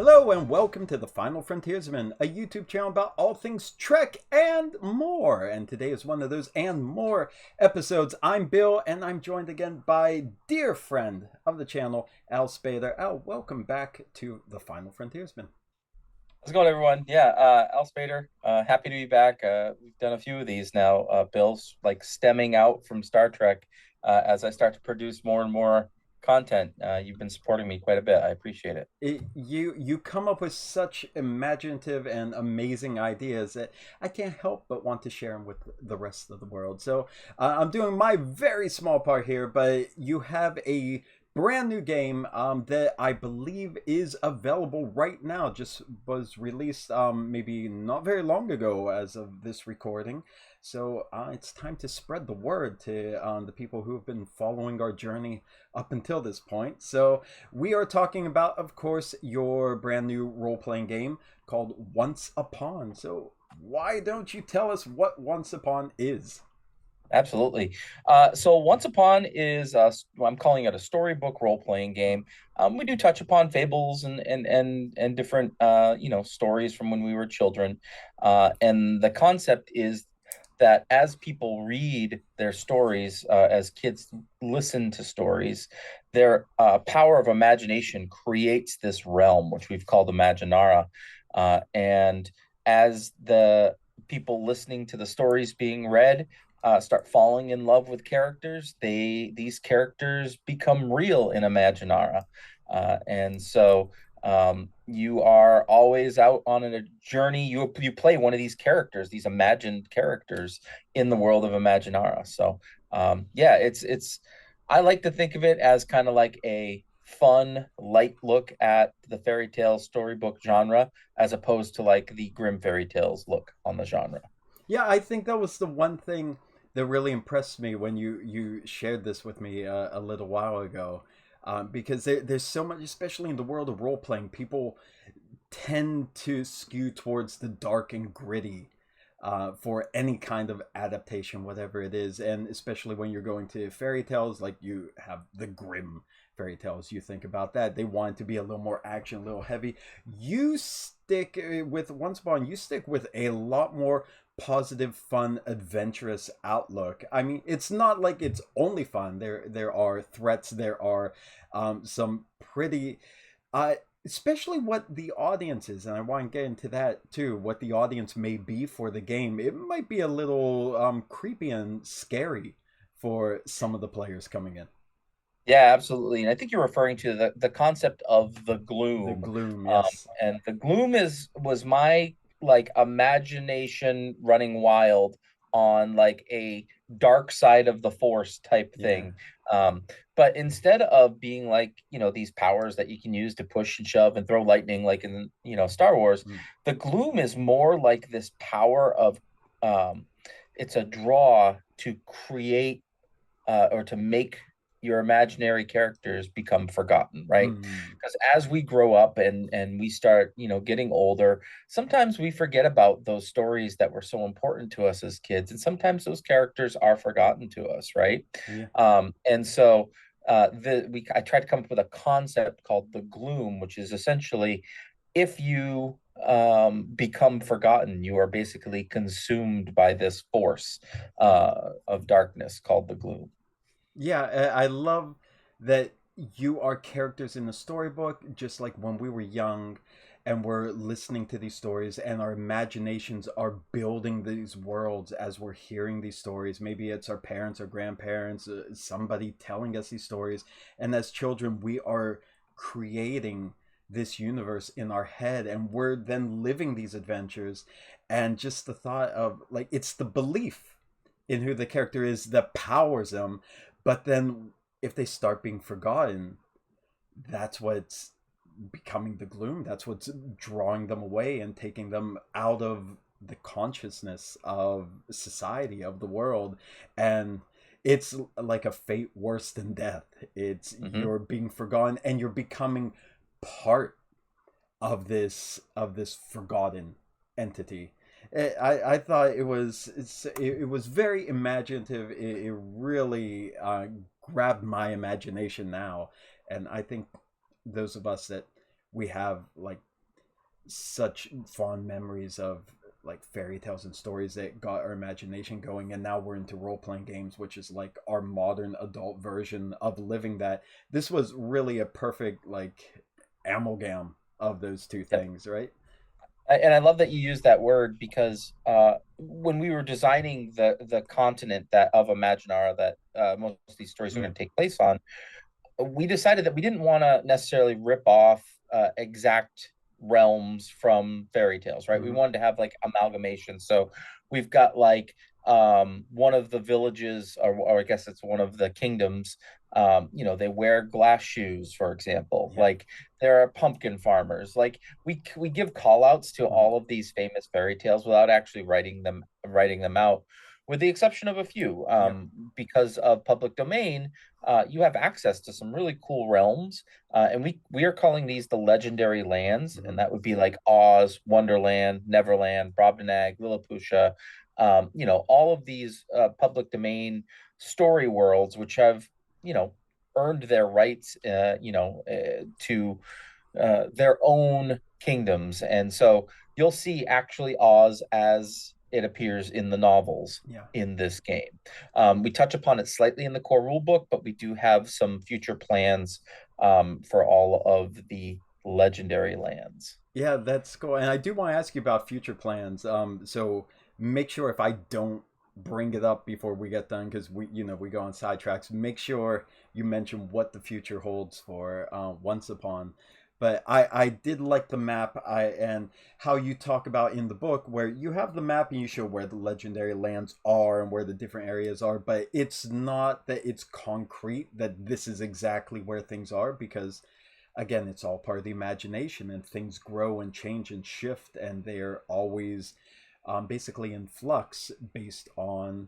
Hello and welcome to the Final Frontiersman, a YouTube channel about all things Trek and more. And today is one of those and more episodes. I'm Bill, and I'm joined again by dear friend of the channel, Al Spader. Al, welcome back to the Final Frontiersman. How's it going, everyone? Al Spader. Happy to be back. We've done a few of these now, Bill's like stemming out from Star Trek as I start to produce more and more content. You've been supporting me quite a bit. I appreciate it. You come up with such imaginative and amazing ideas that I can't help but want to share them with the rest of the world. So I'm doing my very small part here, but you have a brand new game that I believe is available right now. Just was released maybe not very long ago as of this recording. So it's time to spread the word to the people who have been following our journey up until this point. So we are talking about, of course, your brand new role-playing game called Once Upon. So why don't you tell us what Once Upon is? Absolutely. So Once Upon is I'm calling it a storybook role-playing game. We do touch upon fables and different stories from when we were children. And the concept is that as people read their stories, as kids listen to stories, their power of imagination creates this realm, which we've called Imaginara. And as the people listening to the stories being read start falling in love with characters, these characters become real in Imaginara. And so you are always out on a journey. You play one of these characters, these imagined characters in the world of Imaginara. So it's I like to think of it as kind of like a fun, light look at the fairy tale storybook genre, as opposed to like the grim fairy tales look on the genre. Yeah, I think that was the one thing that really impressed me when you shared this with me a little while ago. Because there's so much, especially in the world of role playing, people tend to skew towards the dark and gritty for any kind of adaptation, whatever it is. And especially when you're going to fairy tales, like you have the grim fairy tales, you think about that. They want to be a little more action, a little heavy. You stick with Once Upon, you stick with a lot more positive, fun, adventurous outlook. I mean, it's not like it's only fun. There are threats. There are some pretty, especially what the audience is, and I want to get into that too. What the audience may be for the game, it might be a little creepy and scary for some of the players coming in. Yeah, absolutely. And I think you're referring to the concept of the The gloom. gloom, Um, yes. and the gloom was my like imagination running wild on like a dark side of the force type Yeah. thing. Um, but instead of being like, these powers that you can use to push and shove and throw lightning like in, Star Wars, Mm. the gloom is more like this power of it's a draw to create or to make your imaginary characters become forgotten, right? Mm. Because as we grow up and we start, getting older, sometimes we forget about those stories that were so important to us as kids, and sometimes those characters are forgotten to us, right? Yeah. And so I tried to come up with a concept called the gloom, which is essentially if you become forgotten, you are basically consumed by this force of darkness called the gloom. Yeah, I love that you are characters in the storybook, just like when we were young and we're listening to these stories, and our imaginations are building these worlds as we're hearing these stories. Maybe it's our parents or grandparents, somebody telling us these stories. And as children, we are creating this universe in our head, and we're then living these adventures. And just the thought of, like, it's the belief in who the character is that powers them, but then if they start being forgotten, that's what's becoming the gloom. That's what's drawing them away and taking them out of the consciousness of society, of the world. And it's like a fate worse than death. It's Hmm. you're being forgotten and you're becoming part of this forgotten entity. I thought it was very imaginative. It really grabbed my imagination now, and I think those of us that we have like such fond memories of like fairy tales and stories that got our imagination going, and now we're into role-playing games, which is like our modern adult version of living that. This was really a perfect like amalgam of those two Yep. things, right? And I love that you use that word because when we were designing the continent that of Imaginara that most of these stories are Mm, going to take place on, we decided that we didn't want to necessarily rip off exact realms from fairy tales, right? We mm-hmm, wanted to have like amalgamation. So we've got like one of the villages, or I guess it's one of the kingdoms. They wear glass shoes, for example. yeah. Like there are pumpkin farmers. Like we give call outs to Mm, all of these famous fairy tales without actually writing them out, with the exception of a few, yeah. because of public domain. You have access to some really cool realms, and we are calling these the legendary lands, Mm-hmm, and that would be like Oz, Wonderland, Neverland, Brobdingnag, Lilliputian. All of these public domain story worlds, which have you know earned their rights, to their own kingdoms, and so you'll see actually Oz as it appears in the novels yeah. in this game. We touch upon it slightly in the core rule book, but we do have some future plans for all of the legendary lands. Yeah, that's cool. And I do want to ask you about future plans. So make sure if I don't bring it up before we get done, because we go on sidetracks. Make sure you mention what the future holds for Once Upon. But I did like the map and how you talk about in the book where you have the map and you show where the legendary lands are and where the different areas are, but it's not that it's concrete that this is exactly where things are because again, it's all part of the imagination, and things grow and change and shift, and they're always basically in flux based on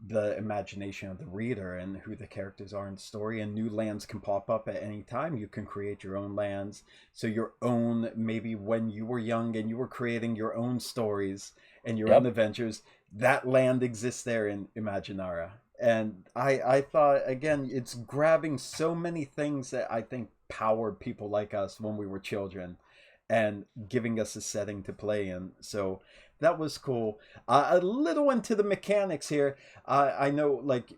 the imagination of the reader and who the characters are in the story. And new lands can pop up at any time. You can create your own lands. So, your own, maybe when you were young and you were creating your own stories and your own Yep. adventures, that land exists there in Imaginara. And I thought, again, it's grabbing so many things that I think powered people like us when we were children and giving us a setting to play in. So that was cool. A little into the mechanics here. I know, like,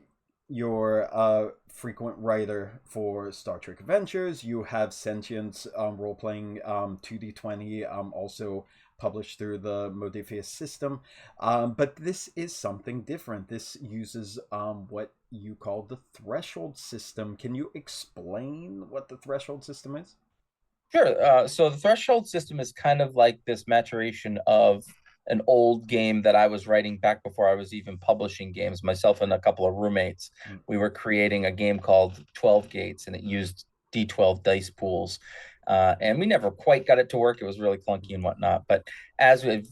you're a frequent writer for Star Trek Adventures. You have Sentience role playing 2D20, also published through the Modiphius system. But this is something different. This uses what you call the threshold system. Can you explain what the threshold system is? Sure. So the threshold system is kind of like this maturation of an old game that I was writing back before I was even publishing games. Myself and a couple of roommates, Mm, we were creating a game called 12 Gates, and it used D12 dice pools. And we never quite got it to work. It was really clunky and whatnot. But as we've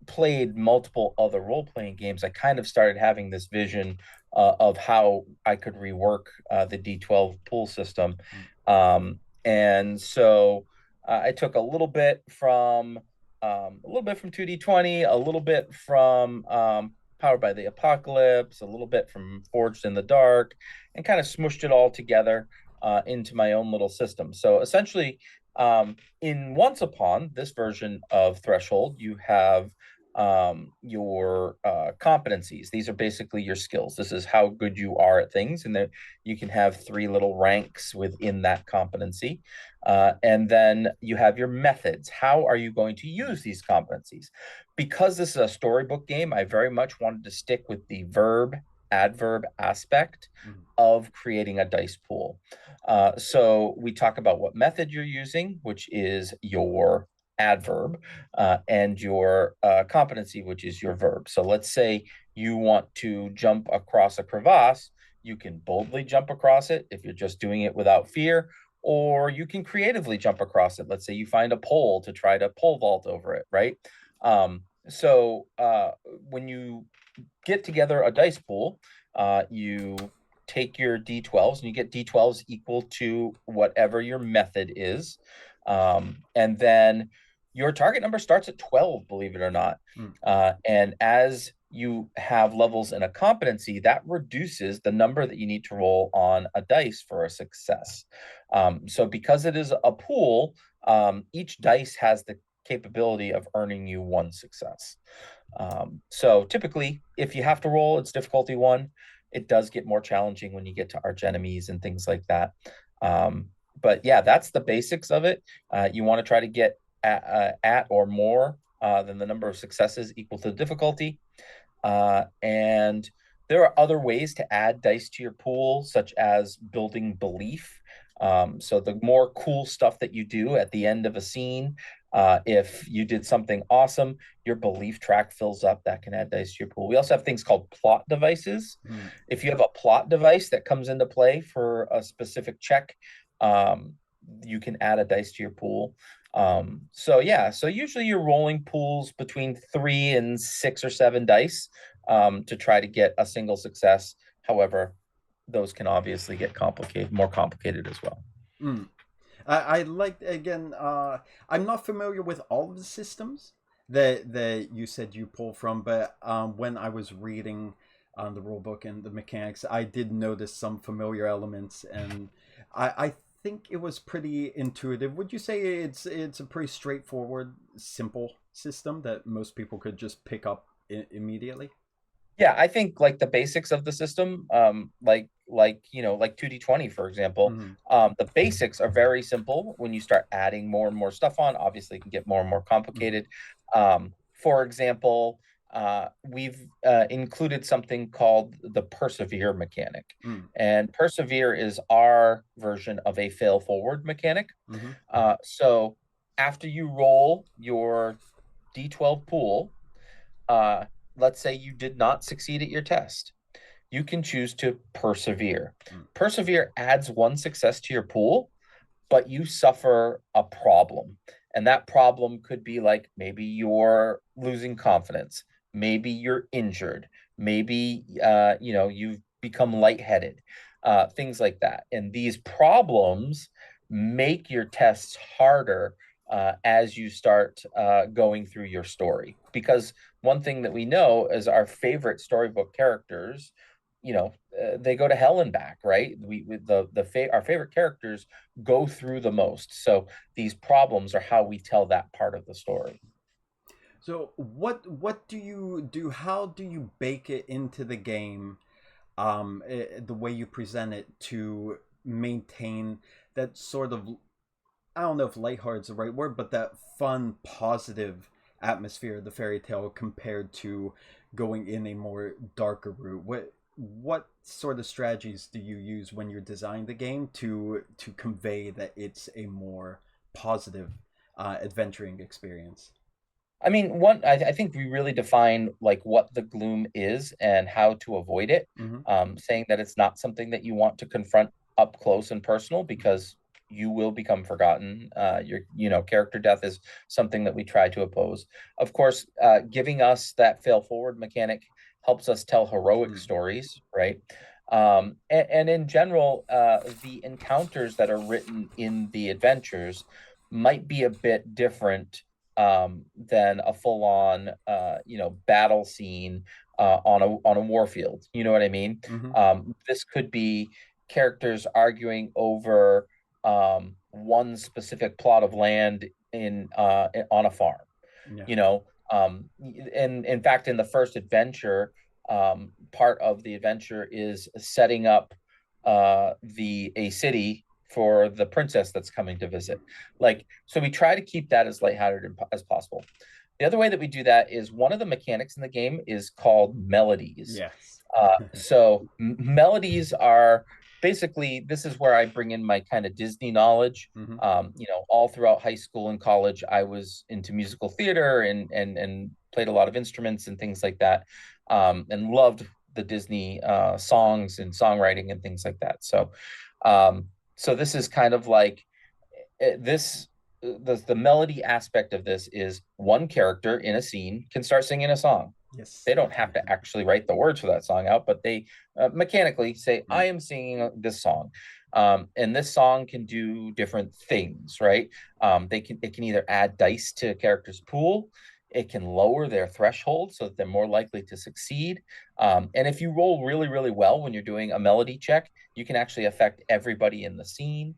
played multiple other role playing games, I kind of started having this vision of how I could rework the D12 pool system. mm, And so I took a little bit from 2D20, a little bit from Powered by the Apocalypse, a little bit from Forged in the Dark, and kind of smushed it all together into my own little system. So essentially, in Once Upon, this version of Threshold, you have your competencies. These are basically your skills. This is how good you are at things, and that you can have three little ranks within that competency. And then you have your methods. How are you going to use these competencies? Because this is a storybook game, I very much wanted to stick with the verb adverb aspect mm, of creating a dice pool. So we talk about what method you're using, which is your adverb, and your competency, which is your verb. So let's say you want to jump across a crevasse, you can boldly jump across it if you're just doing it without fear, or you can creatively jump across it. Let's say you find a pole to try to pole vault over it, right? When you get together a dice pool, you take your d12s and you get d12s equal to whatever your method is. And then your target number starts at 12, believe it or not. mm. And as you have levels in a competency, that reduces the number that you need to roll on a dice for a success. So because it is a pool, each dice has the capability of earning you one success. So typically, if you have to roll, it's difficulty one. It does get more challenging when you get to arch enemies and things like that. But yeah, that's the basics of it. You want to try to get at or more than the number of successes equal to the difficulty. And there are other ways to add dice to your pool, such as building belief. So the more cool stuff that you do at the end of a scene, if you did something awesome, your belief track fills up. That can add dice to your pool. We also have things called plot devices. Mm. If you have a plot device that comes into play for a specific check, you can add a dice to your pool. So yeah, so usually you're rolling pools between 3 and 6 or 7 dice to try to get a single success. However, those can obviously get more complicated as well. Mm. I like, again. I'm not familiar with all of the systems that you said you pull from, but when I was reading the rule book and the mechanics, I did notice some familiar elements, and I think it was pretty intuitive. Would you say it's a pretty straightforward, simple system that most people could just pick up immediately? Yeah, I think like the basics of the system, like 2D20, for example, Mm-hmm. the basics are very simple. When you start adding more and more stuff on, obviously it can get more and more Mm-hmm. complicated. For example, we've included something called the persevere mechanic. And persevere is our version of a fail forward mechanic. Mm-hmm. So after you roll your D12 pool, uh, let's say you did not succeed at your test, you can choose to persevere. Mm-hmm. Persevere adds one success to your pool, but you suffer a problem. And that problem could be like maybe you're losing confidence, maybe you're injured, maybe you've become lightheaded, things like that. And these problems make your tests harder as you start going through your story. Because one thing that we know is our favorite storybook characters, they go to hell and back, right? Our favorite characters go through the most. So these problems are how we tell that part of the story. So what do you do? How do you bake it into the game? The way you present it to maintain that sort of, I don't know if lighthearted's the right word, but that fun, positive atmosphere of the fairy tale compared to going in a more darker route. What sort of strategies do you use when you're designing the game to convey that it's a more positive adventuring experience? I mean, I think we really define like what the gloom is and how to avoid it. Mm-hmm. Saying that it's not something that you want to confront up close and personal because you will become forgotten. Character death is something that we try to oppose. Of course, giving us that fail forward mechanic helps us tell heroic Mm. stories, right? And in general, the encounters that are written in the adventures might be a bit different than a full on battle scene on a warfield. You know what I mean? Mm-hmm. This could be characters arguing over one specific plot of land on a farm. Yeah. You know, and in fact, in the first adventure, part of the adventure is setting up the a city for the princess that's coming to visit. Like, so we try to keep that as lighthearted as possible. The other way that we do that is one of the mechanics in the game is called melodies. Yes. So melodies are basically, this is where I bring in my kind of Disney knowledge. Mm-hmm. All throughout high school and college, I was into musical theater and played a lot of instruments and things like that, and loved the Disney songs and songwriting and things like that. So this is kind of like this. The melody aspect of this is one character in a scene can start singing a song. Yes. They don't have to actually write the words for that song out, but they mechanically say, Mm. I am singing this song. And this song can do different things, right? It can either add dice to a character's pool. it can lower their threshold so that they're more likely to succeed. And if you roll really, really well when you're doing a melody check, you can actually affect everybody in the scene.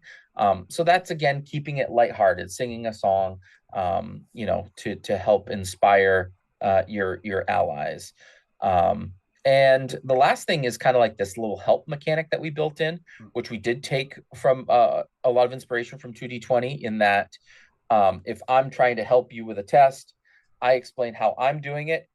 So that's again keeping it lighthearted, singing a song, to help inspire your allies. Um, and the last thing is kind of like this little help mechanic that we built in, which we did take from a lot of inspiration from 2D20 in that if I'm trying to help you with a test, I explain how I'm doing it.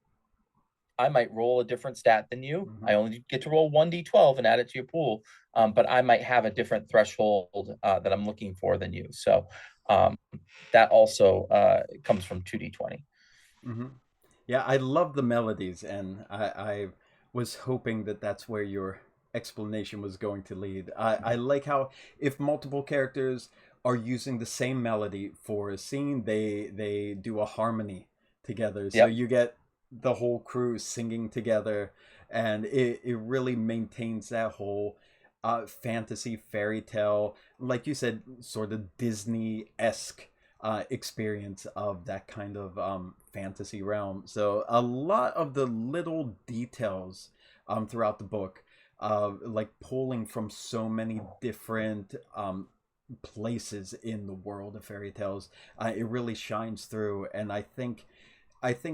I might roll a different stat than you. Mm-hmm. I only get to roll 1d12 and add it to your pool, but I might have a different threshold that I'm looking for than you. So um, that also comes from 2d20. Mm-hmm. Yeah, I love the melodies, and I was hoping that that's where your explanation was going to lead. I like how if multiple characters are using the same melody for a scene, they do a harmony together. So Yep. you get the whole crew singing together, and it really maintains that whole fantasy fairy tale, like you said, sort of Disney esque experience of that kind of fantasy realm. So a lot of the little details throughout the book, like pulling from so many different places in the world of fairy tales, it really shines through. And I think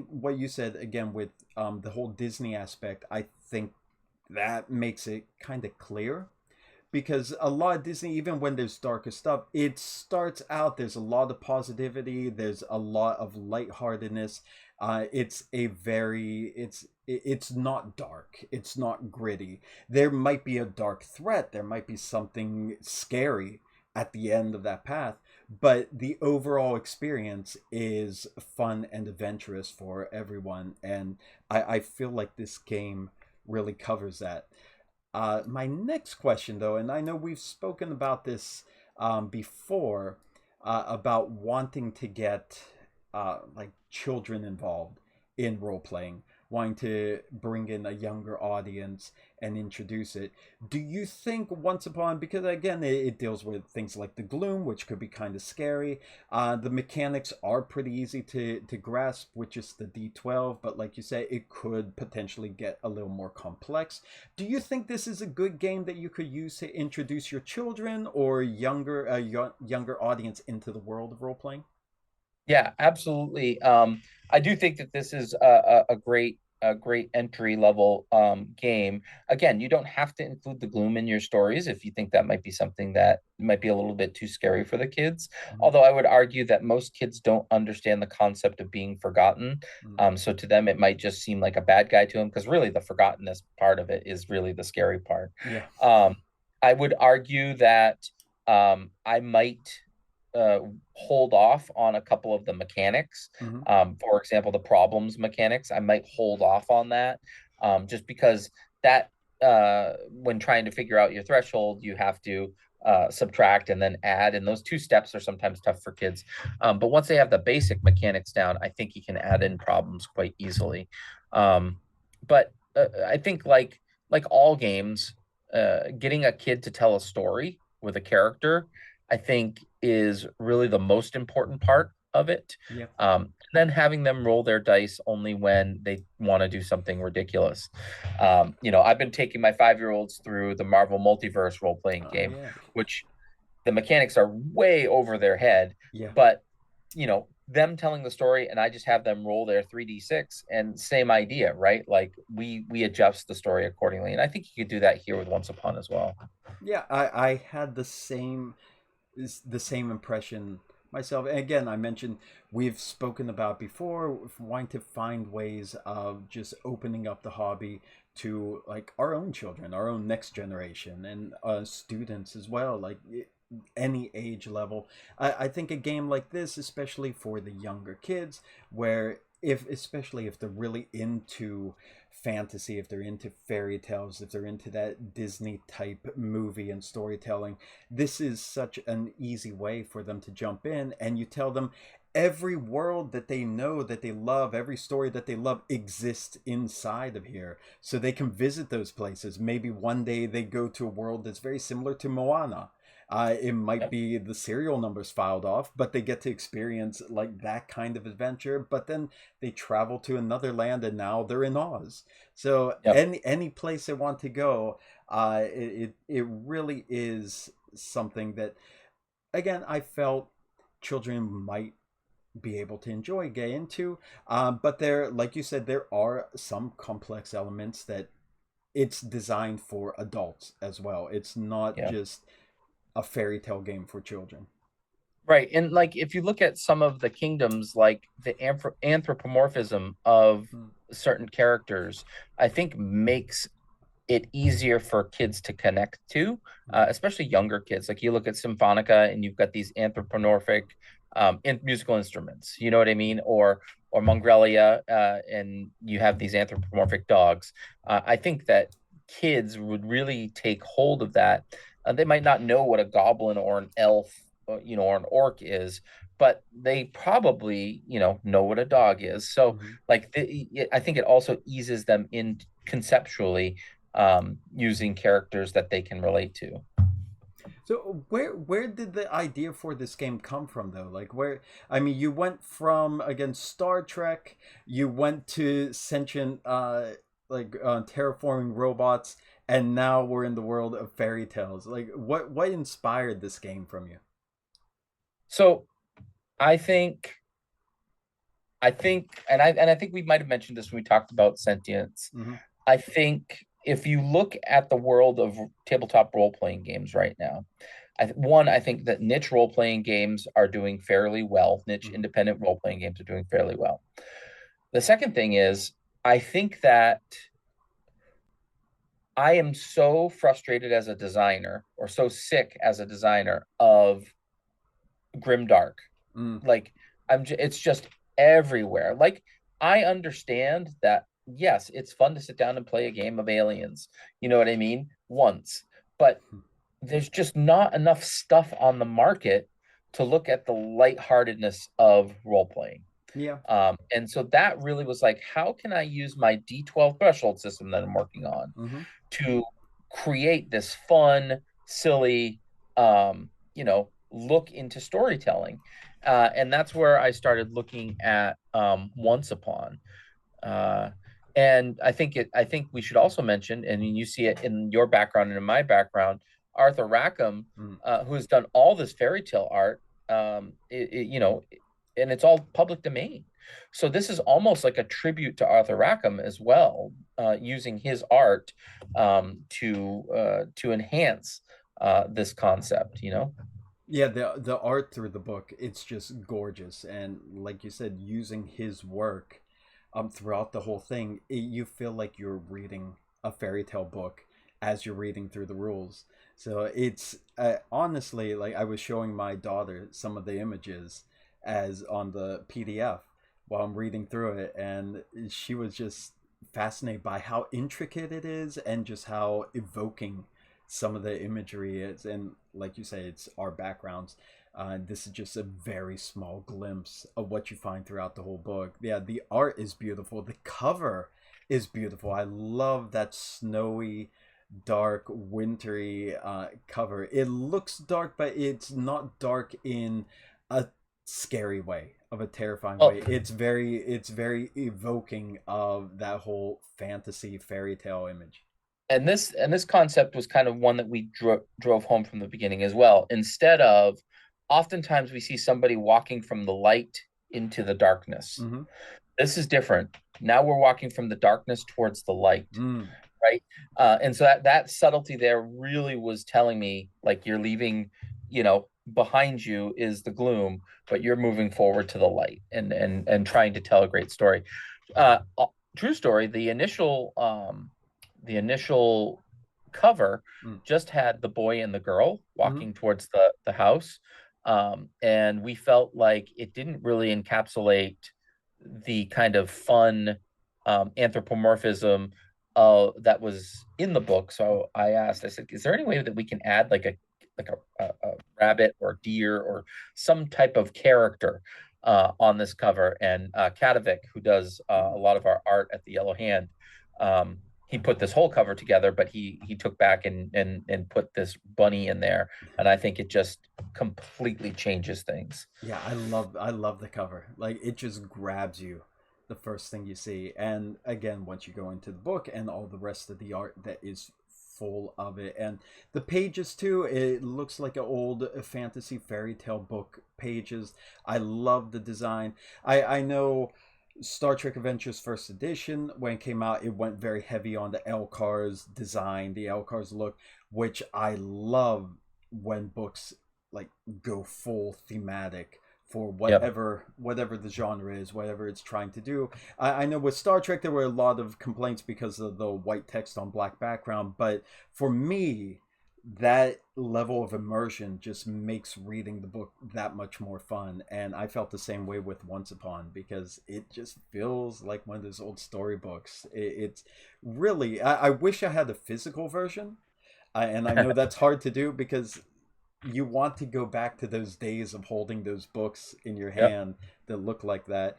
what you said again with the whole Disney aspect, I think that makes it kind of clear because a lot of Disney, even when there's darker stuff, it starts out there's a lot of positivity, there's a lot of lightheartedness. It's not dark, it's not gritty. There might be a dark threat, there might be something scary at the end of that path, but the overall experience is fun and adventurous for everyone, and I feel like this game really covers that. My next question, though, and I know we've spoken about this before, about wanting to get like children involved in role playing, wanting to bring in a younger audience and introduce it. Do you think Once Upon, because again, it deals with things like the gloom, which could be kind of scary. The mechanics are pretty easy to grasp, which is the D12, but like you say, it could potentially get a little more complex. Do you think this is a good game that you could use to introduce your children or younger audience into the world of role playing? Yeah, absolutely. I do think that this is a great entry level game. Again, you don't have to include the gloom in your stories if you think that might be something that might be a little bit too scary for the kids. Mm-hmm. Although I would argue that most kids don't understand the concept of being forgotten. So to them, it might just seem like a bad guy to them because really the forgottenness part of it is really the scary part. Yeah. Um, I would argue that I might uh, hold off on a couple of the mechanics. Mm-hmm. For example, the problems mechanics, I might hold off on that just because that when trying to figure out your threshold, you have to subtract and then add, and those two steps are sometimes tough for kids. But once they have the basic mechanics down, I think you can add in problems quite easily. But I think like all games, getting a kid to tell a story with a character I think is really the most important part of it. Yeah. Then having them roll their dice only when they want to do something ridiculous. I've been taking my 5-year-olds through the Marvel Multiverse role playing Oh game, yeah. which the mechanics are way over their head, Yeah. but them telling the story and I just have them roll their 3d6 and same idea, right? Like we adjust the story accordingly. And I think you could do that here with Once Upon as well. Yeah, I had the same impression myself. And again, I mentioned we've spoken about before wanting to find ways of just opening up the hobby to like our own children, our own next generation, and students as well, like any age level. I think a game like this, especially for the younger kids, where if especially if they're really into fantasy, if they're into fairy tales, if they're into that Disney type movie and storytelling, this is such an easy way for them to jump in, and you tell them every world that they know, that they love, every story that they love exists inside of here. So they can visit those places. Maybe one day they go to a world that's very similar to Moana. It might Yep. be the serial numbers filed off, but they get to experience like that kind of adventure. But then they travel to another land, and now they're in Oz. So Yep. any place they want to go, it really is something that, again, I felt children might be able to enjoy, get into. But there, like you said, there are some complex elements that it's designed for adults as well. It's not Yeah. just a fairy tale game for children. Right. And like if you look at some of the kingdoms, like the anthropomorphism of Mm, certain characters, I think makes it easier for kids to connect to, mm, especially younger kids. Like you look at Symphonica and you've got these anthropomorphic musical instruments, you know what I mean? Or Mongrelia, and you have these anthropomorphic dogs. I think that kids would really take hold of that. They might not know what a goblin or an elf, or an orc is, but they probably, know what a dog is. So, mhm. like, I think it also eases them in conceptually, using characters that they can relate to. So where did the idea for this game come from though? Like where, I mean, you went from, again, Star Trek, you went to sentient terraforming robots, and now we're in the world of fairy tales. Like what inspired this game from you? So I think and I think we might have mentioned this when we talked about Sentience. Mm-hmm. I think if you look at the world of tabletop role playing games right now, I think that niche role playing games are doing fairly well. Niche Mm-hmm. independent role playing games are doing fairly well. The second thing is, I think that I am so frustrated as a designer, or so sick as a designer of grimdark. Mm, Like it's just everywhere. Like I understand that, yes, it's fun to sit down and play a game of aliens. You know what I mean? Once. But there's just not enough stuff on the market to look at the lightheartedness of role playing. yeah. And so that really was like, how can I use my D12 threshold system that I'm working on Mm-hmm. to create this fun, silly, look into storytelling? And that's where I started looking at Once Upon. Uh, and I think we should also mention, and you see it in your background and in my background, Arthur Rackham, Mm. who has done all this fairy tale art, and it's all public domain. So this is almost like a tribute to Arthur Rackham as well, using his art, to enhance this concept. Yeah, the art through the book, it's just gorgeous, and like you said, using his work throughout the whole thing, you feel like you're reading a fairy tale book as you're reading through the rules. So it's honestly, like, I was showing my daughter some of the images as on the PDF while I'm reading through it, and she was just fascinated by how intricate it is and just how evoking some of the imagery is. And like you say, it's our backgrounds. This is just a very small glimpse of what you find throughout the whole book. Yeah, the art is beautiful. The cover is beautiful. I love that snowy, dark, wintry cover. It looks dark, but it's not dark in a scary way, of a terrifying Well, way. It's very evoking of that whole fantasy fairy tale image. and this concept was kind of one that we drove home from the beginning as well. Instead of, oftentimes we see somebody walking from the light into the darkness. Mm-hmm. This is different. Now we're walking from the darkness towards the light, Mm. right? And so that subtlety there really was telling me, like, you're leaving, behind you is the gloom, but you're moving forward to the light, and trying to tell a great story. True story. The initial cover Mm. just had the boy and the girl Mm-hmm. walking towards the house, and we felt like it didn't really encapsulate the kind of fun, anthropomorphism that was in the book. So I said, is there any way that we can add like a rabbit or deer or some type of character? on this cover. And Katovic, who does a lot of our art at the Yellow Hand, he put this whole cover together, but he took back and put this bunny in there, and I think it just completely changes things. Yeah, I love the cover. Like it just grabs you the first thing you see. And again, once you go into the book and all the rest of the art that is full of it, and the pages too, it looks like an old fantasy fairy tale book pages. I love the design. I know Star Trek Adventures First Edition, when it came out, it went very heavy on the Elcar's design, the Elcar's look, which I love when books like go full thematic for Yep. whatever the genre is, whatever it's trying to do. I know with Star Trek there were a lot of complaints because of the white text on black background, but for me, that level of immersion just makes reading the book that much more fun. And I felt the same way with Once Upon, because it just feels like one of those old storybooks. It's really, I wish I had a physical version. And I know that's hard to do because you want to go back to those days of holding those books in your Yep. hand that look like that.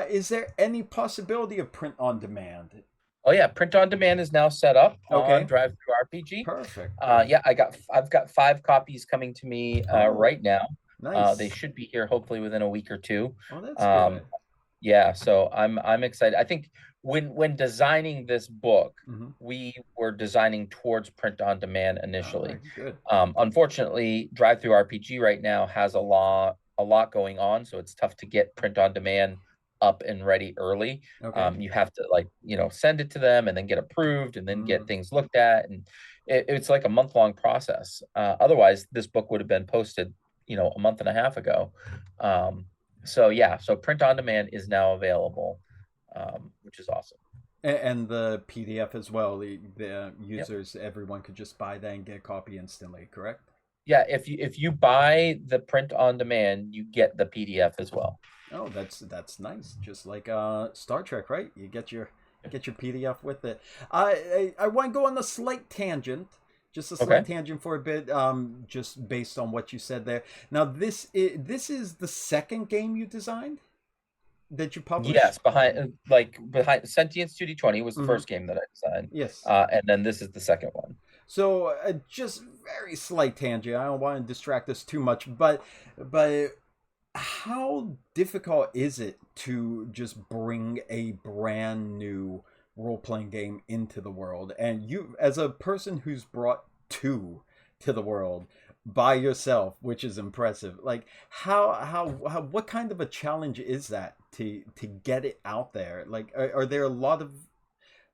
Is there any possibility of print on demand? Oh yeah, print on demand is now set up on Okay, Drive Through RPG. perfect, perfect. Yeah, I've got 5 copies coming to me Oh, right now. They nice. should be here hopefully within a week or two. Oh, that's Um, good. yeah, so I'm excited. I think when designing this book, Hmm. we were designing towards print on demand All initially. right, good. Unfortunately, Drive Through RPG right now has a lot going on, so it's tough to get print on demand up and ready early. Okay. You have to send it to them and then get approved and then get Mm. things looked at, and it's like a month-long process. Otherwise, this book would have been posted, a month and a half ago. So yeah, so print on demand is now available, which is awesome. And the PDF as well. The Yep. users, everyone could just buy that and get a copy instantly. Correct? Yeah, if you buy the print on demand, you get the PDF as well. Oh, that's nice. Just like Star Trek, right? You get your PDF with it. I want to go on a slight tangent, just a slight Okay. tangent for a bit, just based on what you said there. Now this is the second game you designed that you published. Yes, behind Sentience 2D20 was the Mm-hmm. first game that I designed. Yes. And then this is the second one. So just very slight tangent. I don't want to distract us too much, but how difficult is it to just bring a brand new role playing game into the world? And you, as a person who's brought two to the world by yourself, which is impressive. Like how what kind of a challenge is that to get it out there? Like are there a lot of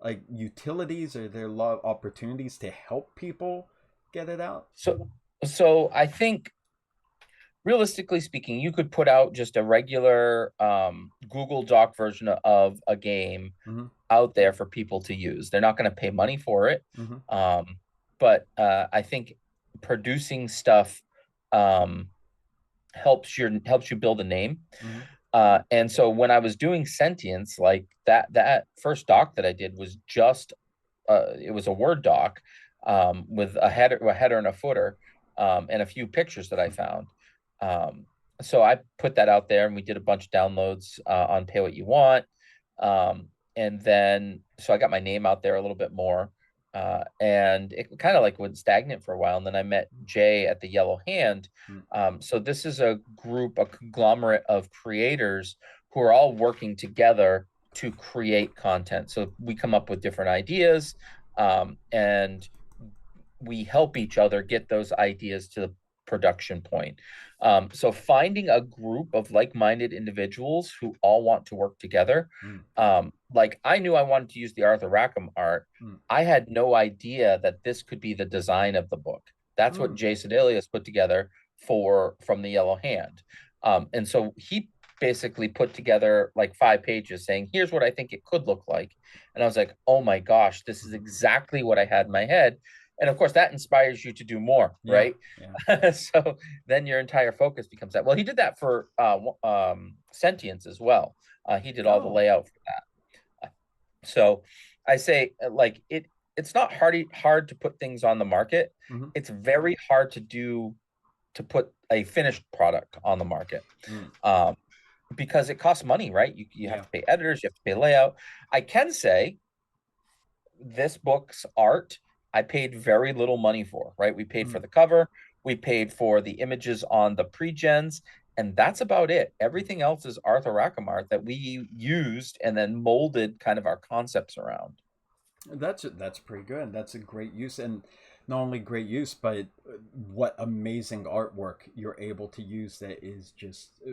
like utilities? Are there a lot of opportunities to help people get it out? So I think, realistically speaking, you could put out just a regular Google Doc version of a game Mm-hmm. out there for people to use. They're not going to pay money for it. Mm-hmm. Um, but I think producing stuff um, helps you build a name. Mm-hmm. And so when I was doing Sentience, like that first doc that I did was just it was a Word doc with a header and a footer, and a few pictures that I found. Um, so I put that out there, and we did a bunch of downloads on Pay What You Want. And then so I got my name out there a little bit more. And it kind of like went stagnant for a while. And then I met Jay at the Yellow Hand. So this is a group, a conglomerate of creators who are all working together to create content. So we come up with different ideas, and we help each other get those ideas to the production point. So finding a group of like-minded individuals who all want to work together. Mm-hmm. Like I knew I wanted to use the Arthur Rackham art. Mm-hmm. I had no idea that this could be the design of the book. That's what Mm-hmm. Jay Sedelius put together for from the Yellow Hand. And so he basically put together like 5 pages saying, here's what I think it could look like. And I was like, oh my gosh, this is exactly what I had in my head. And of course, that inspires you to do more, Yeah. right? Yeah. So then your entire focus becomes that. Well, he did that for Sentience as well. He did all the Oh. layout for that. So I say, like it's not hard to put things on the market. Mm-hmm. It's very hard to put a finished product on the market. Mm. Um, because it costs money, right? You have Yeah. to pay editors, you have to pay layout. I can say this book's art, I paid very little money for, right? We paid Mm. for the cover, we paid for the images on the pre-gens, and that's about it. Everything else is Arthur Rackham art that we used and then molded kind of our concepts around. That's pretty good. That's a great use, and not only great use, but what amazing artwork you're able to use that is just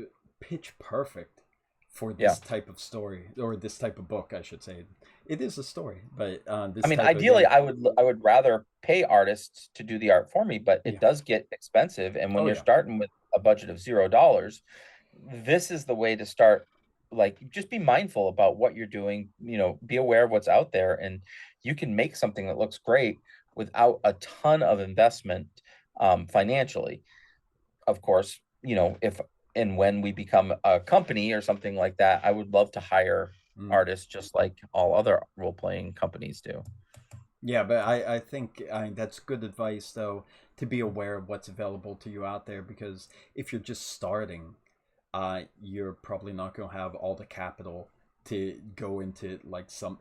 pitch perfect for Yeah. this type of story or this type of book, I should say. It is a story, but I this mean, type of ideally, game. I would rather pay artists to do the art for me, but it Yeah. does get expensive. And when Oh you're yeah. starting with a budget of $0, this is the way to start. Like, just be mindful about what you're doing, be aware of what's out there, and you can make something that looks great without a ton of investment financially. Of course, if and when we become a company or something like that, I would love to hire Mm. artists just like all other role-playing companies do. Yeah, but I think that's good advice though to be aware of what's available to you out there because if you're just starting, you're probably not going to have all the capital to go into like some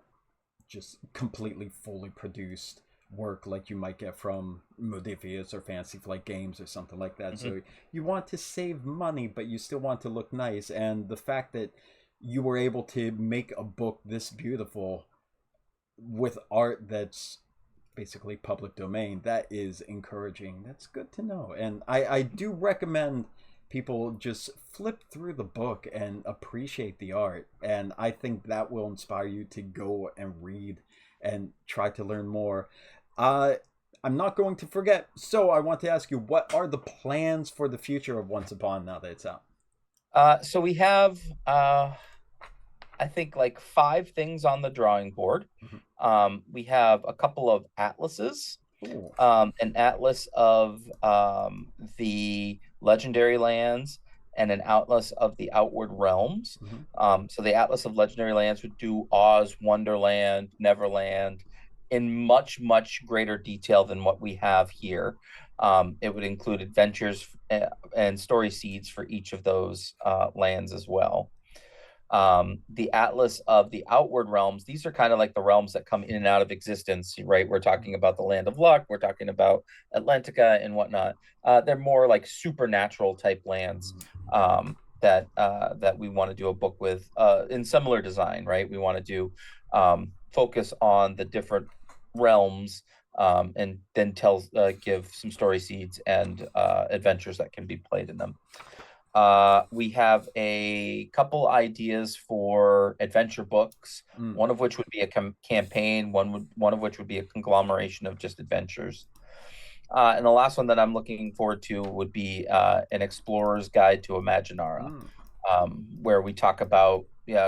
just completely fully produced work like you might get from Modifius or Fancy Flight Games or something like that. Mhm. So you want to save money, but you still want to look nice. And the fact that you were able to make a book this beautiful with art that's basically public domain, that is encouraging. That's good to know. And I do recommend people just flip through the book and appreciate the art. And I think that will inspire you to go and read and try to learn more. Uh, I'm not going to forget. So I want to ask you, what are the plans for the future of Once Upon now that it's out? So we have, I think, like 5 things on the drawing board. Mhm. We have a couple of atlases, Ooh. an atlas of the legendary lands and an atlas of the outward realms. Mhm. So the atlas of legendary lands would do Oz, Wonderland, Neverland in much, much greater detail than what we have here. It would include adventures and story seeds for each of those lands as well. The atlas of the outward realms, these are kind of like the realms that come in and out of existence, right? We're talking about the land of luck, we're talking about Atlantica and whatnot. They're more like supernatural type lands that we want to do a book with in similar design, right? We want to do focus on the different realms, and then give some story seeds and adventures that can be played in them. We have a couple ideas for adventure books, Mm. one of which would be a campaign, one of which would be a conglomeration of just adventures. And the last one that I'm looking forward to would be an explorer's guide to Imaginara, Mm. where we talk about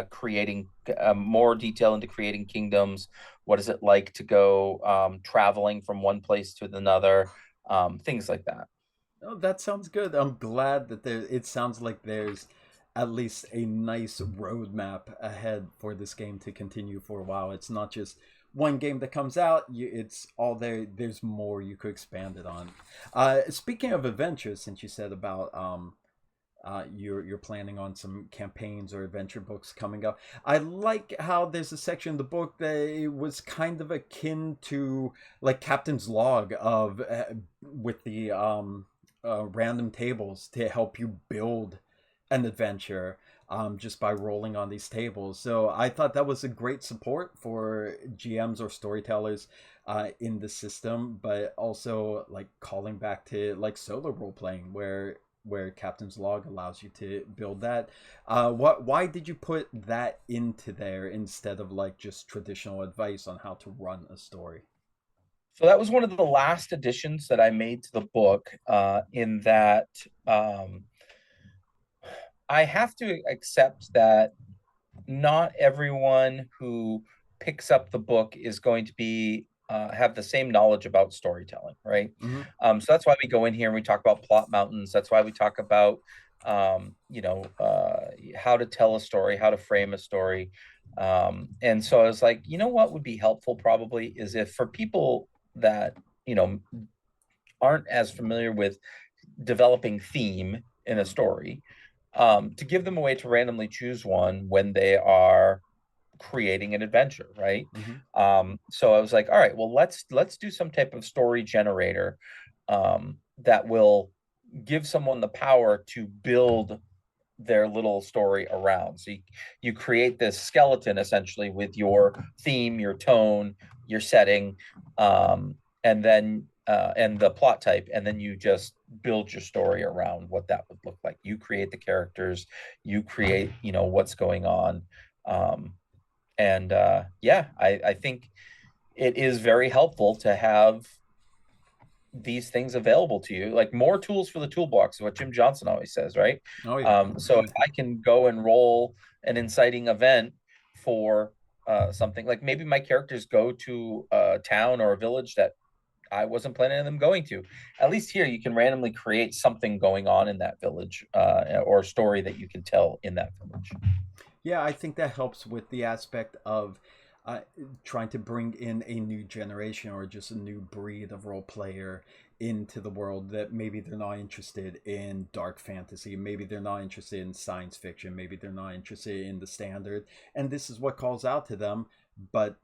creating more detail into creating kingdoms. What is it like to go traveling from one place to another? Things like that. Oh, that sounds good. I'm glad that there. It sounds like there's at least a nice roadmap ahead for this game to continue for a while. It's not just one game that comes out. It's all there. There's more you could expand it on. Speaking of adventures, since you said about you're planning on some campaigns or adventure books coming up. I like how there's a section in the book that it was kind of akin to like Captain's Log of with the random tables to help you build an adventure just by rolling on these tables. So I thought that was a great support for GMs or storytellers in the system, but also like calling back to like solo role playing where Captain's Log allows you to build that. Why did you put that into there instead of like just traditional advice on how to run a story? So that was one of the last additions that I made to the book, in that um, I have to accept that not everyone who picks up the book is going to be have the same knowledge about storytelling, right? Mm-hmm. So that's why we go in here and we talk about plot mountains. That's why we talk about how to tell a story, how to frame a story. And so I was like, what would be helpful probably is if for people that you know aren't as familiar with developing theme in a story, to give them a way to randomly choose one when they are creating an adventure, right? Hmm. So I was like, all right, well, let's do some type of story generator that will give someone the power to build their little story around. So you create this skeleton essentially with your theme, your tone, your setting, and then and the plot type, and then you just build your story around what that would look like. You create the characters, you create, what's going on. Um, and yeah, I think it is very helpful to have these things available to you, like more tools for the toolbox, what Jim Johnson always says, right? Oh yeah. So if I can go and roll an inciting event for something, like maybe my characters go to a town or a village that I wasn't planning on them going to. At least here, you can randomly create something going on in that village, or a story that you can tell in that village. Yeah, I think that helps with the aspect of uh, trying to bring in a new generation or just a new breed of role player into the world that maybe they're not interested in dark fantasy, maybe they're not interested in science fiction, maybe they're not interested in the standard, and this is what calls out to them. But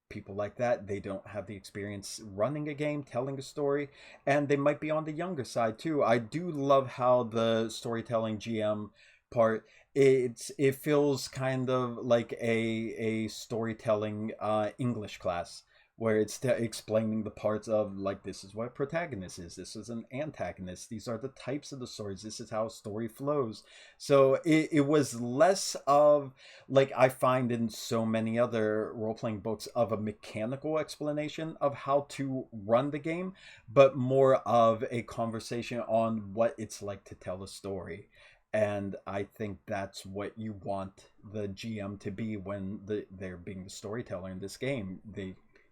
people like that, they don't have the experience running a game, telling a story, and they might be on the younger side too. I do love how the storytelling GM part, it feels kind of like a storytelling English class where it's explaining the parts of, like, this is what a protagonist is, this is an antagonist, these are the types of the stories, this is how a story flows. So it was less of, like I find in so many other role playing books, of a mechanical explanation of how to run the game, but more of a conversation on what it's like to tell a story. And I think that's what you want the GM to be when they're being the storyteller in this game.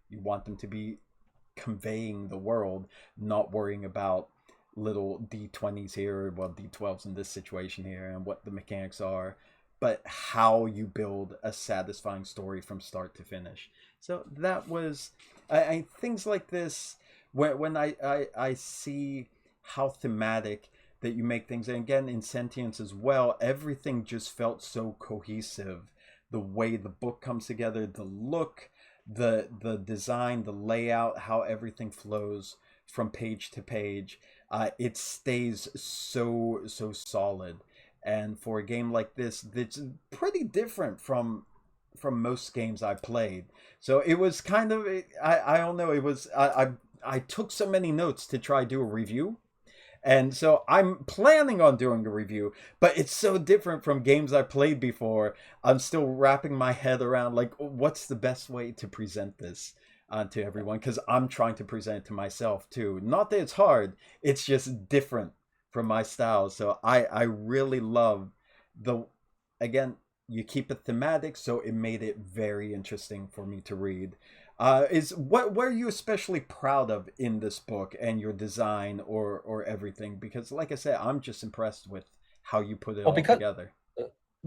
You want them to be conveying the world, not worrying about little D20s here, well, D12s in this situation here, and what the mechanics are, but how you build a satisfying story from start to finish. So that was, things like this, when I see how thematic that you make things, and again in Sentience as well, everything just felt so cohesive. The way the book comes together, the look, the design, the layout, how everything flows from page to page, it stays so solid. And for a game like this, that's pretty different from most games I played. So it was kind of, I don't know, it was, I took so many notes to try do a review, and so I'm planning on doing a review, but it's so different from games I played before. I'm still wrapping my head around, like, what's the best way to present this to everyone, because I'm trying to present it to myself too. Not that it's hard, it's just different from my style. So I really love the, again, you keep it thematic, so it made it very interesting for me to read. Is what are you especially proud of in this book and your design, or everything? Because like I said, I'm just impressed with how you put it Well, all together.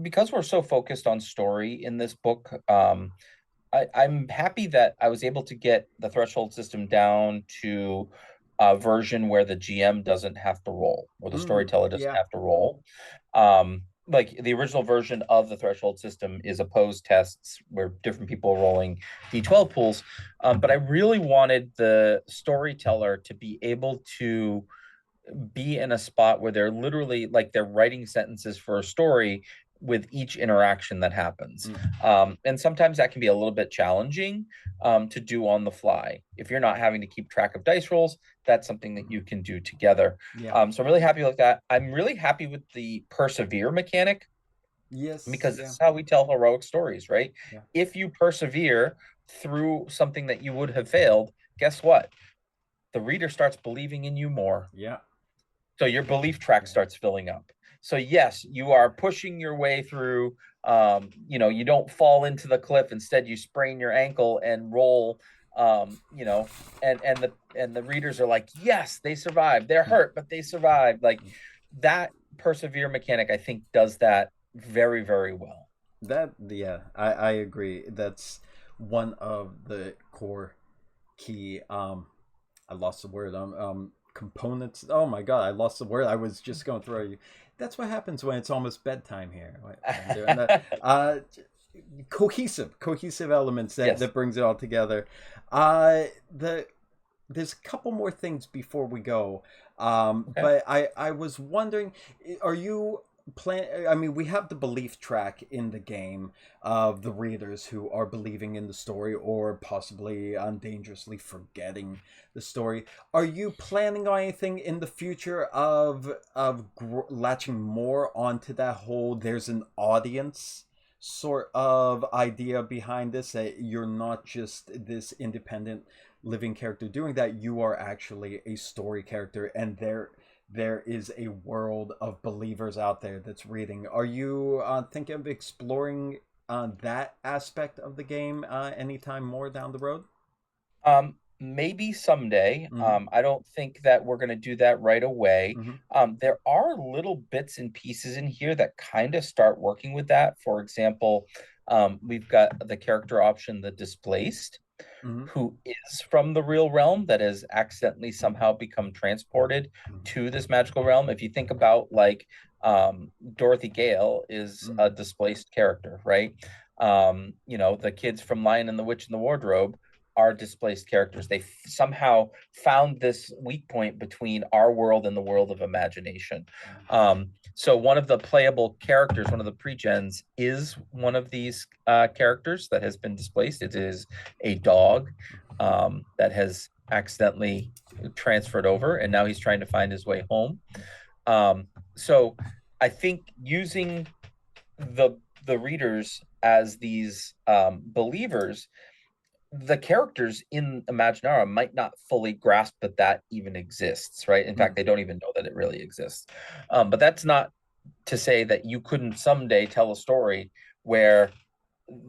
because we're so focused on story in this book, I'm happy that I was able to get the threshold system down to a version where the GM doesn't have to roll, or the storyteller doesn't Yeah. have to roll. Like the original version of the threshold system is opposed tests where different people are rolling D12 pools. But I really wanted the storyteller to be able to be in a spot where they're literally, like, they're writing sentences for a story with each interaction that happens. Mm. And sometimes that can be a little bit challenging to do on the fly. If you're not having to keep track of dice rolls, that's something that you can do together. Yeah. So I'm really happy with that. I'm really happy with the persevere mechanic, Yes. because this Yeah. is how we tell heroic stories, right? Yeah. If you persevere through something that you would have failed, guess what? The reader starts believing in you more. Yeah. So your belief track starts filling up. So yes, you are pushing your way through. You don't fall into the cliff. Instead, you sprain your ankle and roll. And the readers are like, yes, they survived. They're hurt, but they survived. Like, that persevere mechanic, I think, does that very, very well. That, yeah, I agree. That's one of the core key. I lost the word. components. Oh my god, I lost the word I was just going through you. That's what happens when it's almost bedtime here. I'm doing that. Cohesive elements Yes. that brings it all together. The There's a couple more things before we go. Okay. But I was wondering, are you plan? I mean, we have the belief track in the game of the readers who are believing in the story or possibly dangerously forgetting the story. Are you planning on anything in the future of latching more onto that whole there's an audience sort of idea behind this, that you're not just this independent living character doing that, you are actually a story character, and there is a world of believers out there that's reading. Are you thinking of exploring that aspect of the game anytime more down the road? Maybe someday. Mm-hmm. I don't think that we're going to do that right away. Mm-hmm. There are little bits and pieces in here that kind of start working with that. For example, we've got the character option, the displaced, Mm-hmm. who is from the real realm that has accidentally somehow become transported to this magical realm. If you think about like Dorothy Gale is Mm-hmm. a displaced character, right? The kids from Lion and the Witch and the Wardrobe are displaced characters. They somehow found this weak point between our world and the world of imagination. So one of the playable characters, one of the pre-gens, is one of these characters that has been displaced. It is a dog that has accidentally transferred over, and now he's trying to find his way home. So I think using the readers as these believers, the characters in Imaginara might not fully grasp that that even exists, right? In fact, they don't even know that it really exists. But that's not to say that you couldn't someday tell a story where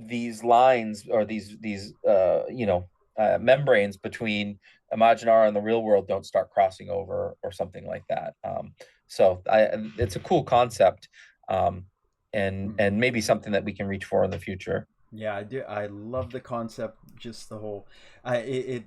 these lines or these membranes between Imaginara and the real world don't start crossing over or something like that. It's a cool concept, and maybe something that we can reach for in the future. Yeah, I do. I love the concept. Just the whole, it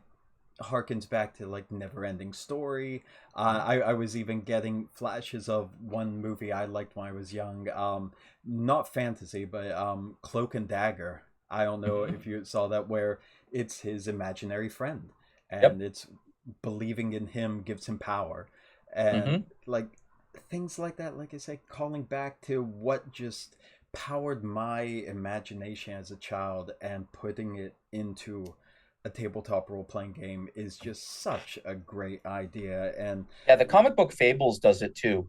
harkens back to like never ending story. I was even getting flashes of one movie I liked when I was young. Not fantasy, but Cloak and Dagger. I don't know Mm-hmm. if you saw that, where it's his imaginary friend, Yep. and it's believing in him gives him power, and Mm-hmm. like things like that. Like I say, calling back to what just powered my imagination as a child and putting it into a tabletop role playing game is just such a great idea. And Yeah, the comic book Fables does it too.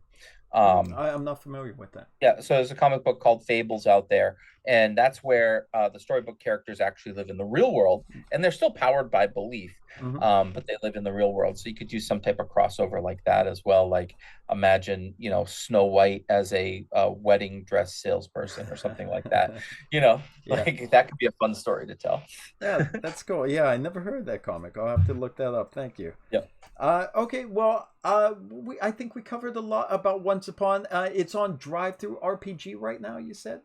Um, I'm not familiar with that. Yeah, so there's a comic book called Fables out there, and that's where the storybook characters actually live in the real world, and they're still powered by belief, Mm-hmm. but they live in the real world. So you could do some type of crossover like that as well. Like imagine, Snow White as a wedding dress salesperson or something like that. You know, Yeah. like that could be a fun story to tell. Yeah, that's cool. Yeah, I never heard that comic. I'll have to look that up. Thank you. Yeah. Okay, well, I think we covered a lot about Once Upon. It's on Drive Through RPG right now, you said?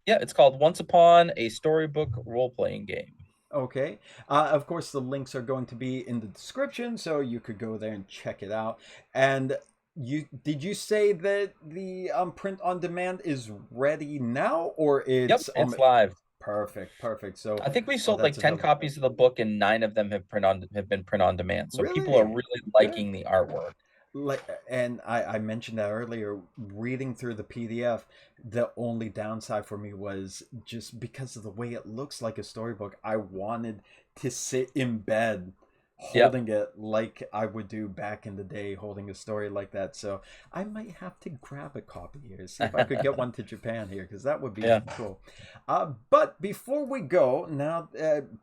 Yeah, it's called Once Upon a Storybook role-playing game. Okay. Of course, the links are going to be in the description, so you could go there and check it out. And you say that the print on demand is ready now, or Yep, it's it's live. perfect. So, I think we oh, sold like that's 10 available. copies of the book and 9 of them have been print on demand. So people are Really really good. liking the artwork. Like, and I mentioned that earlier, reading through the PDF, the only downside for me was just because of the way it looks like a storybook. I wanted to sit in bed Yep. holding it like I would do back in the day, holding a story like that. So I might have to grab a copy here, see if I could get one to Japan here, because that would be Yeah. cool. But before we go now,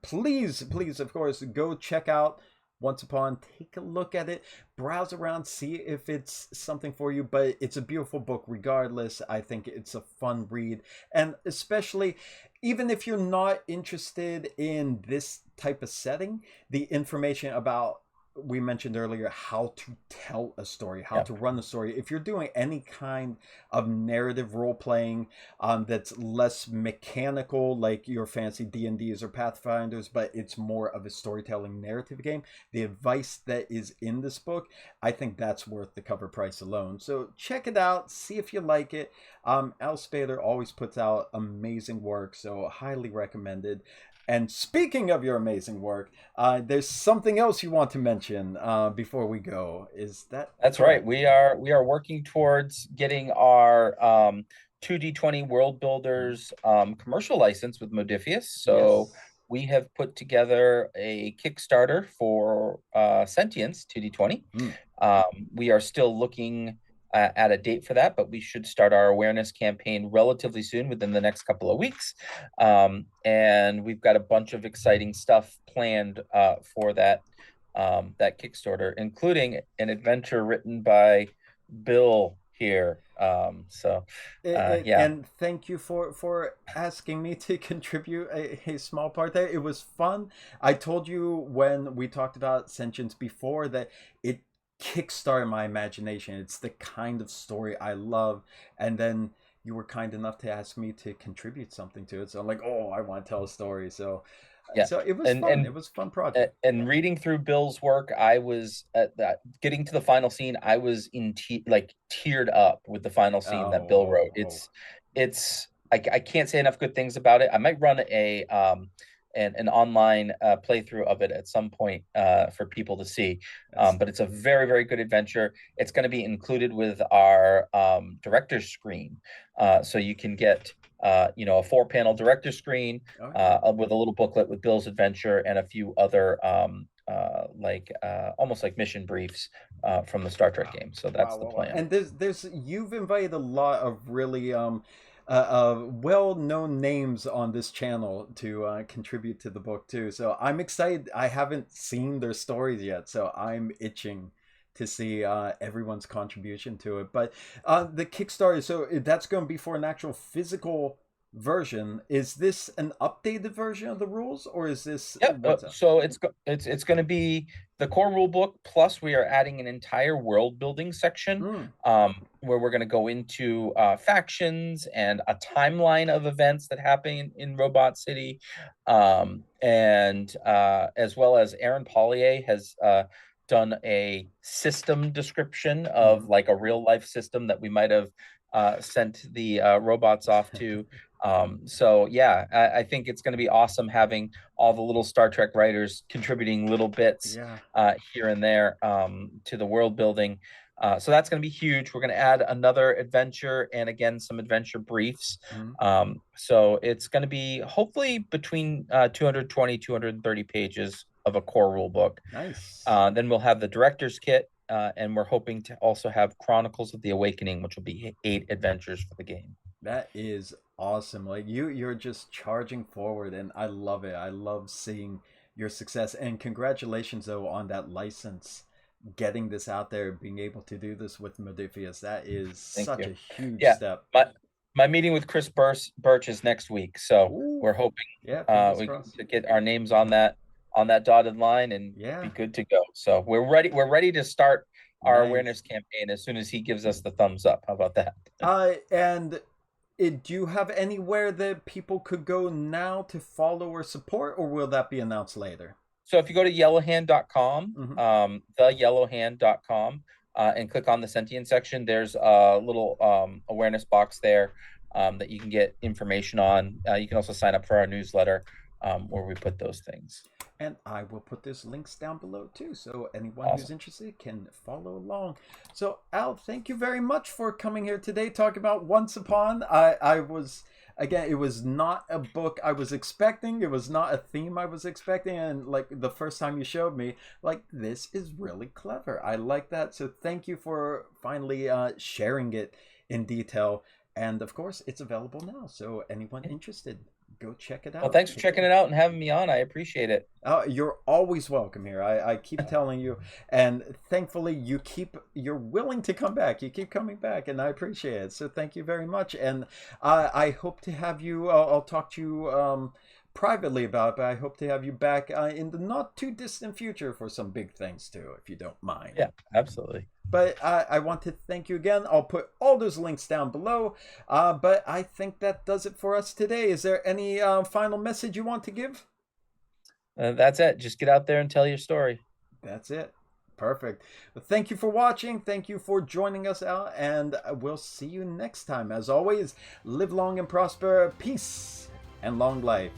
please, of course, go check out Once Upon. Take a look at it, browse around, see if it's something for you. But it's a beautiful book regardless. I think it's a fun read, and especially even if you're not interested in this type of setting, the information about we mentioned earlier, how to tell a story, how Yeah. to run a story. If you're doing any kind of narrative role playing that's less mechanical, like your fancy D&Ds or Pathfinders, but it's more of a storytelling narrative game, the advice that is in this book, I think that's worth the cover price alone. So check it out, see if you like it. Al Spader always puts out amazing work, so highly recommended. And speaking of your amazing work, there's something else you want to mention before we go. Is that That's right. correct? We are working towards getting our 2D20 World Mm. Builders commercial license with Modifius. So Yes. we have put together a Kickstarter for Sentience 2D20. Mm. We are still looking at a date for that, but we should start our awareness campaign relatively soon, within the next couple of weeks. And we've got a bunch of exciting stuff planned for that Kickstarter, including an adventure written by Bill here. Yeah. And thank you for asking me to contribute a small part there. It was fun. I told you when we talked about Sentience before that it kickstarted my imagination. It's the kind of story I love. And then you were kind enough to ask me to contribute something to it. So I'm like, oh, I want to tell a story. Yeah. So it was And fun. and It was a fun project. and reading through Bill's work, I was at that getting to the final scene, I was like teared up with the final scene that Bill wrote. Oh. I can't say enough good things about it. I might run an online playthrough of it at some point for people to see. That's But it's a very, very good adventure. It's going to be included with our director's screen. So you can get a 4-panel director screen okay. with a little booklet with Bill's adventure and a few other almost like mission briefs from the Star Trek game. So that's the Wow. plan. And there's you've invited a lot of really well-known names on this channel to contribute to the book too. So I'm excited. I haven't seen their stories yet, so I'm itching to see everyone's contribution to it. But the Kickstarter, so that's going to be for an actual physical version. Is this an updated version of the rules, or is this Yep. what's up? So it's going to be the core rule book, plus we are adding an entire world building section Mm, where we're going to go into factions and a timeline of events that happen in Robot City, and as well as Aaron Pollier has done a system description of mm. like a real life system that we might have sent the robots off to. So yeah, I think it's going to be awesome having all the little Star Trek writers contributing little bits Yeah. here and there to the world building. So that's going to be huge. We're going to add another adventure and again some adventure briefs. Mm. So it's going to be hopefully between 220, 230 pages of a core rule book. Nice. Then we'll have the director's kit, and we're hoping to also have Chronicles of the Awakening, which will be 8 adventures for the game. That is awesome. Like you're just charging forward and I love it. I love seeing your success and congratulations though on that license, getting this out there, being able to do this with Modifius. That is Thank such you. a huge Yeah, step. my meeting with Chris Birch is next week, so Ooh. we're hoping Yeah, fingers we crossed. to get our names on that dotted line and Yeah. be good to go. So we're ready. We're ready to start our Nice. awareness campaign as soon as he gives us the thumbs up. How about that? And do you have anywhere that people could go now to follow or support, or will that be announced later? So if you go to yellowhand.com, Mm-hmm. theyellowhand.com, and click on the sentient section, there's a little awareness box there that you can get information on. You can also sign up for our newsletter where we put those things. And I will put those links down below too, so anyone who's Awesome. interested can follow along. So Al, thank you very much for coming here today, talking about Once Upon. I was, again, it was not a book I was expecting. It was not a theme I was expecting. And like the first time you showed me, like, this is really clever. I like that. So thank you for finally sharing it in detail. And of course, it's available now. So anyone interested, go check it Well, out. thanks for checking it out and having me on. I appreciate it. You're always welcome here. I keep telling you, and thankfully you're willing to come back. You keep coming back, and I appreciate it. So thank you very much. And I hope to have you. I'll talk to you privately about, but I hope to have you back in the not too distant future for some big things too, if you don't mind. Yeah, absolutely. But I want to thank you again. I'll put all those links down below. But I think that does it for us today. Is there any final message you want to give? That's it. Just get out there and tell your story. That's it. Perfect. Well, thank you for watching. Thank you for joining us out. And we'll see you next time. As always, live long and prosper. Peace and long life.